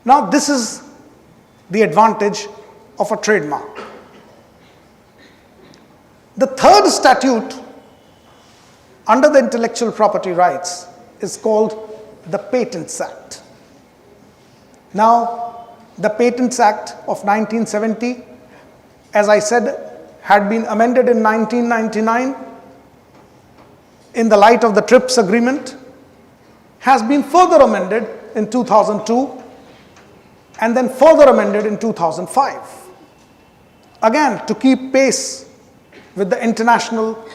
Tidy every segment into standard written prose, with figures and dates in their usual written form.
Now, this is the advantage of a trademark. The third statute under the intellectual property rights is called the Patents Act. Now, the Patents Act of 1970, as I said, had been amended in 1999 in the light of the TRIPS agreement, has been further amended in 2002 and then further amended in 2005. Again, to keep pace with the international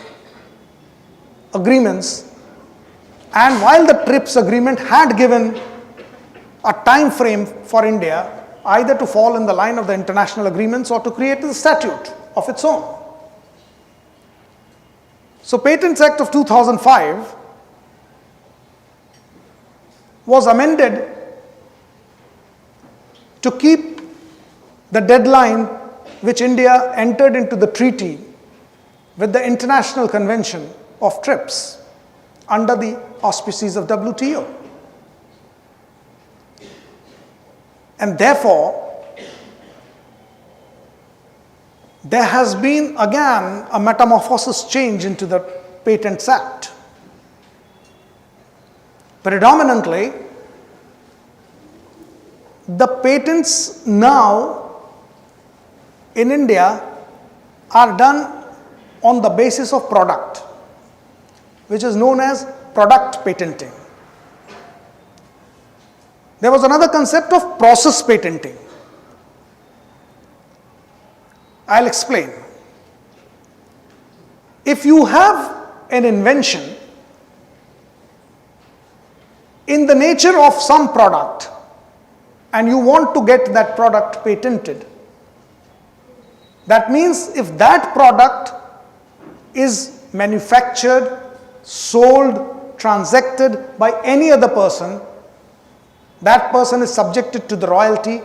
agreements, and while the TRIPS agreement had given a time frame for India either to fall in the line of the international agreements or to create a statute of its own. So, Patents Act of 2005 was amended to keep the deadline which India entered into the treaty with the International Convention of TRIPS under the auspices of WTO. And therefore, there has been again a metamorphosis change into the Patents Act. Predominantly, the patents now in India are done on the basis of product, which is known as product patenting. There was another concept of process patenting. I'll explain. If you have an invention in the nature of some product and you want to get that product patented, that means if that product is manufactured, sold, transacted by any other person, that person is subjected to the royalty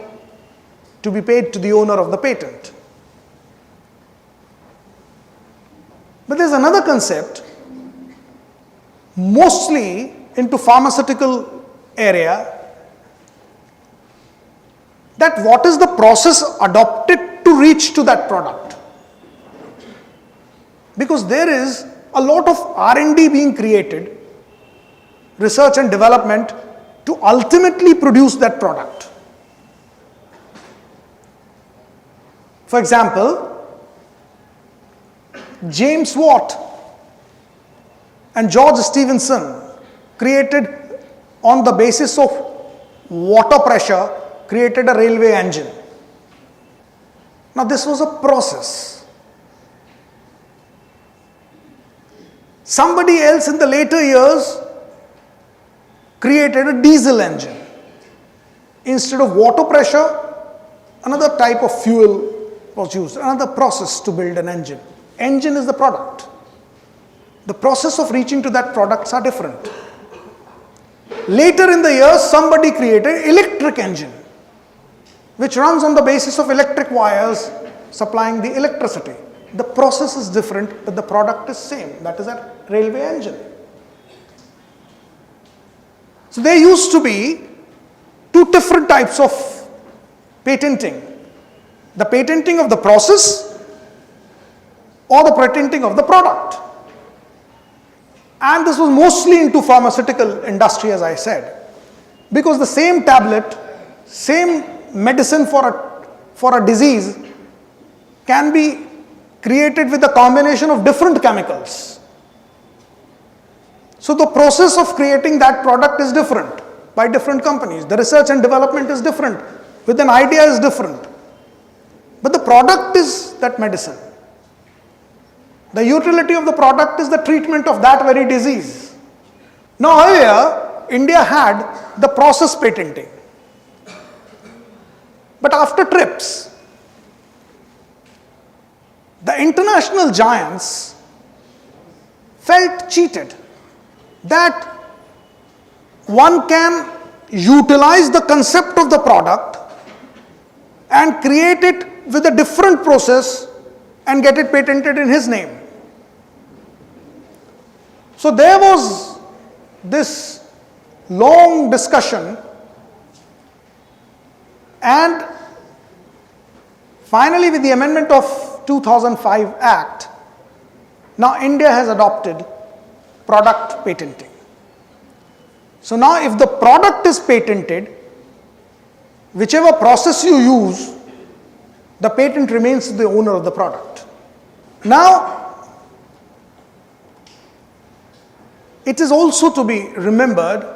to be paid to the owner of the patent. But there's another concept, mostly into pharmaceutical area, that what is the process adopted to reach to that product. Because there is a lot of R&D being created, research and development, to ultimately produce that product. For example, James Watt and George Stephenson created, on the basis of water pressure, created a railway engine. Now, this was a process. Somebody else in the later years created a diesel engine. Instead of water pressure, another type of fuel was used, another process to build an engine. Engine is the product. The process of reaching to that products are different. Later in the years, somebody created electric engine, which runs on the basis of electric wires supplying the electricity. The process is different, but the product is same. That is a railway engine. So there used to be two different types of patenting. The patenting of the process or the patenting of the product. And this was mostly into pharmaceutical industry, as I said. Because the same tablet, same medicine for a disease can be created with a combination of different chemicals. So the process of creating that product is different by different companies. The research and development is different, with an idea is different. But the product is that medicine. The utility of the product is the treatment of that very disease. Now earlier, India had the process patenting. But after TRIPS, the international giants felt cheated that one can utilize the concept of the product and create it with a different process and get it patented in his name. So there was this long discussion And finally, with the amendment of 2005 Act, now India has adopted product patenting. So now if the product is patented, whichever process you use, the patent remains the owner of the product. Now, it is also to be remembered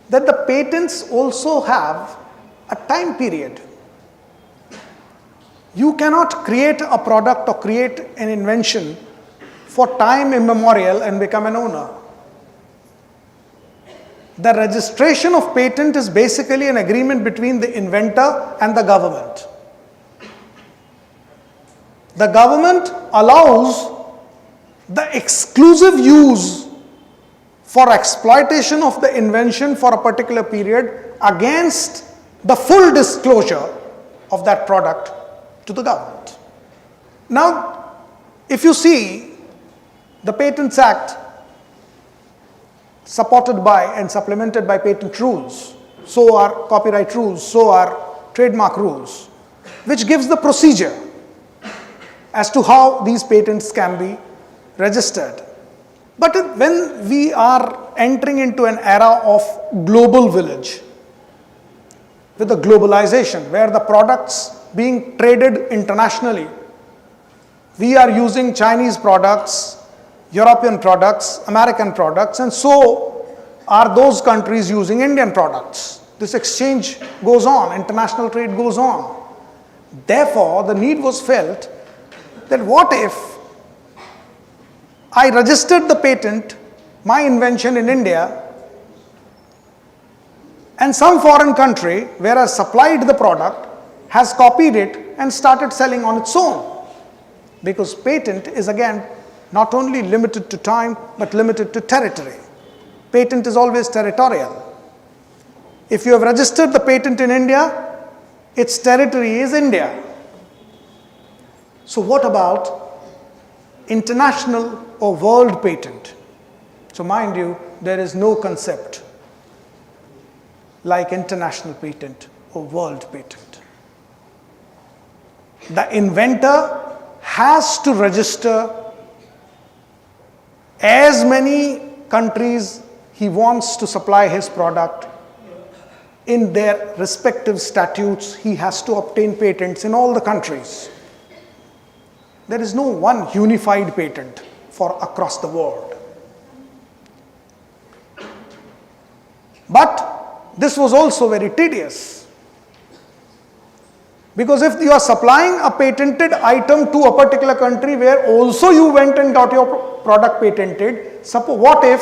that the patents also have a time period. You cannot create a product or create an invention for time immemorial and become an owner. The registration of patent is basically an agreement between the inventor and the government. The government allows the exclusive use for exploitation of the invention for a particular period against the full disclosure of that product to the government. Now, if you see the Patents Act supported by and supplemented by patent rules, so are copyright rules, so are trademark rules, which gives the procedure as to how these patents can be registered. But when we are entering into an era of global village, with the globalization, where the products being traded internationally, we are using Chinese products, European products, American products, and so are those countries using Indian products. This exchange goes on, international trade goes on. Therefore, the need was felt that what if I registered the patent, my invention in India, and some foreign country where I supplied the product has copied it and started selling on its own. Because patent is again not only limited to time but limited to territory. Patent is always territorial. If you have registered the patent in India, its territory is India. So what about international or world patent? So mind you, there is no concept like international patent or world patent. The inventor has to register as many countries he wants to supply his product. In their respective statutes, he has to obtain patents in all the countries. There is no one unified patent for across the world. But this was also very tedious. Because if you are supplying a patented item to a particular country where also you went and got your product patented, suppose what if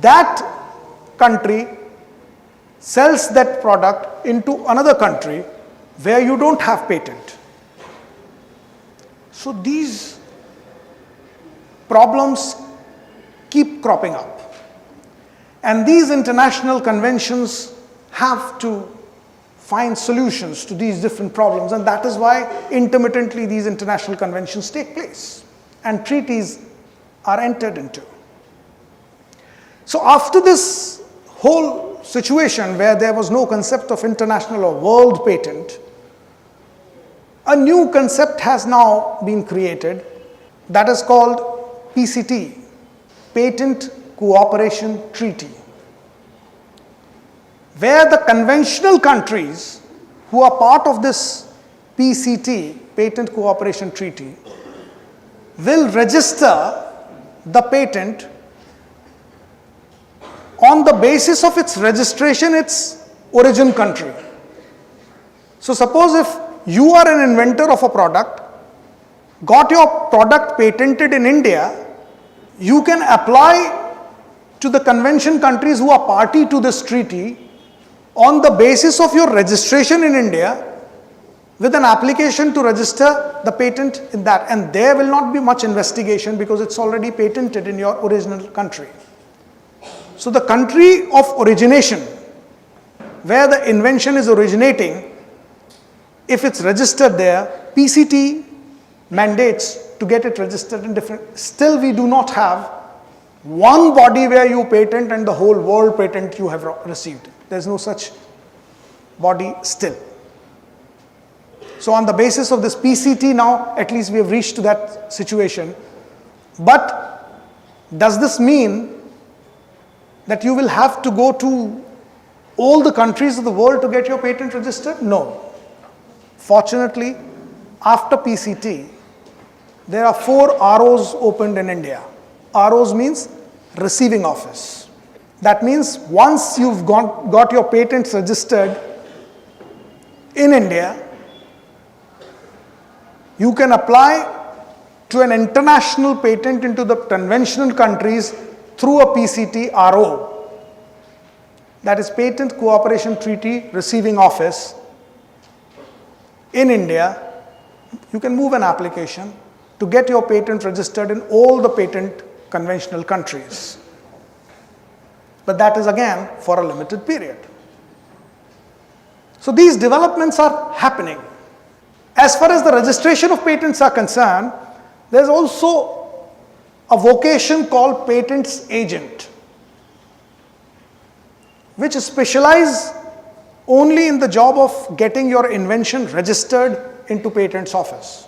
that country sells that product into another country where you don't have patent? So these problems keep cropping up. And these international conventions have to find solutions to these different problems, and that is why intermittently these international conventions take place and treaties are entered into. So after this whole situation where there was no concept of international or world patent, a new concept has now been created that is called PCT, Patent Cooperation Treaty, where the conventional countries who are part of this PCT, Patent Cooperation Treaty, will register the patent on the basis of its registration, its origin country. So suppose if you are an inventor of a product, got your product patented in India, you can apply to the convention countries who are party to this treaty on the basis of your registration in India with an application to register the patent in that, and there will not be much investigation because it's already patented in your original country. So the country of origination where the invention is originating, if it's registered there, PCT mandates to get it registered in different. Still we do not have one body where you patent and the whole world patent you have received. There's no such body still. So on the basis of this PCT now, at least we have reached to that situation. But does this mean that you will have to go to all the countries of the world to get your patent registered? No. Fortunately, after PCT, there are 4 ROs opened in India. ROs means receiving office. That means once you've got your patents registered in India, you can apply to an international patent into the conventional countries through a PCT RO. That is Patent Cooperation Treaty Receiving Office in India. You can move an application to get your patent registered in all the patent conventional countries. But that is again for a limited period. So these developments are happening. As far as the registration of patents are concerned, there is also a vocation called patents agent, which specialize only in the job of getting your invention registered into patents office.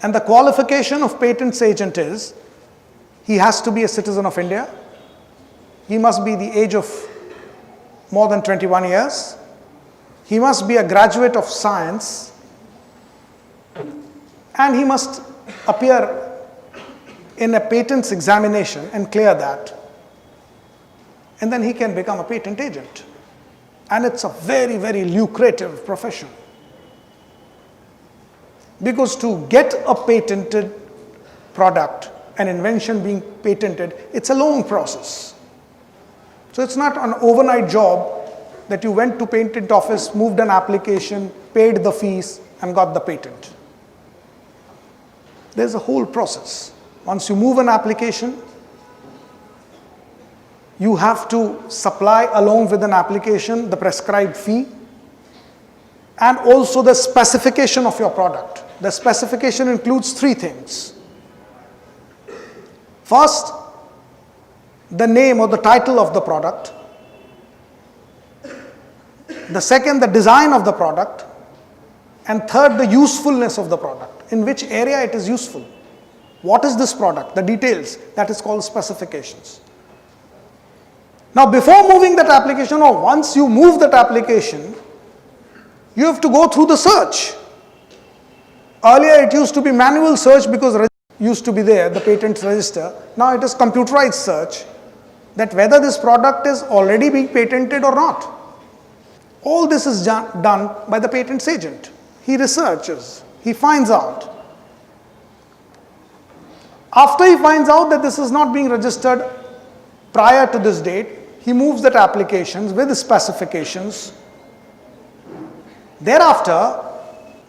And the qualification of patents agent is, he has to be a citizen of India, he must be the age of more than 21 years, he must be a graduate of science, and he must appear in a patents examination and clear that. And then he can become a patent agent. And it's a very, very lucrative profession. Because to get a patented product, an invention being patented, it's a long process. So it's not an overnight job that you went to patent office, moved an application, paid the fees, and got the patent. There's a whole process. Once you move an application, you have to supply along with an application the prescribed fee and also the specification of your product. The specification includes 3 things. First, the name or the title of the product. The second, the design of the product. And third, the usefulness of the product. In which area it is useful. What is this product? The details. That is called specifications. Now, before moving that application, or once you move that application, you have to go through the search. Earlier it used to be manual search because used to be there, the patent register. Now it is computerized search, that whether this product is already being patented or not. All this is done by the patents agent. He researches, he finds out. After he finds out that this is not being registered prior to this date, he moves that applications with the specifications. Thereafter,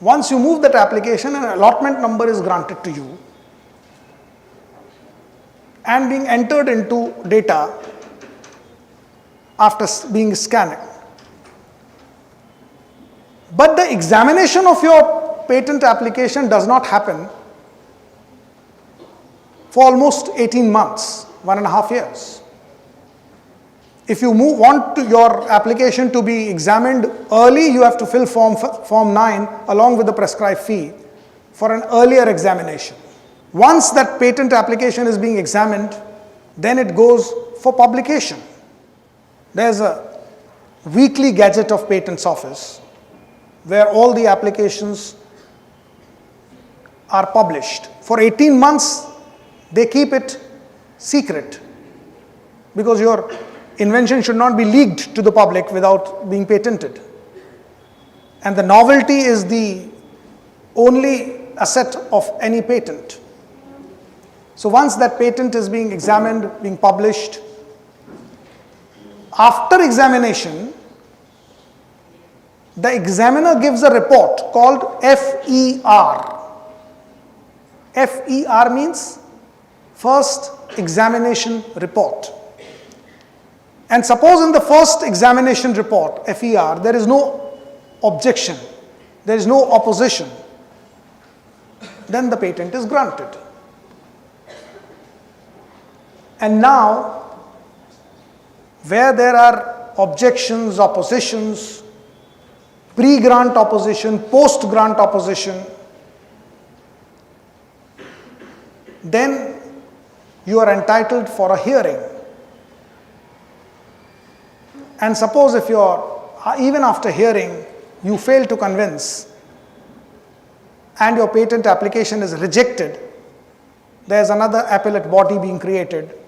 once you move that application, an allotment number is granted to you and being entered into data after being scanned. But the examination of your patent application does not happen for almost 18 months, 1.5 years. If you want your application to be examined early, you have to fill form 9 along with the prescribed fee for an earlier examination. Once that patent application is being examined, then it goes for publication. There's a weekly Gazette of Patents Office where all the applications are published. For 18 months, they keep it secret because your invention should not be leaked to the public without being patented. And the novelty is the only asset of any patent. So once that patent is being examined, being published, after examination, the examiner gives a report called FER. FER means First Examination Report. And suppose in the first examination report, FER, there is no objection, there is no opposition, then the patent is granted. And now, where there are objections, oppositions, pre-grant opposition, post-grant opposition, then you are entitled for a hearing. And suppose if even after hearing, you fail to convince and your patent application is rejected, there is another appellate body being created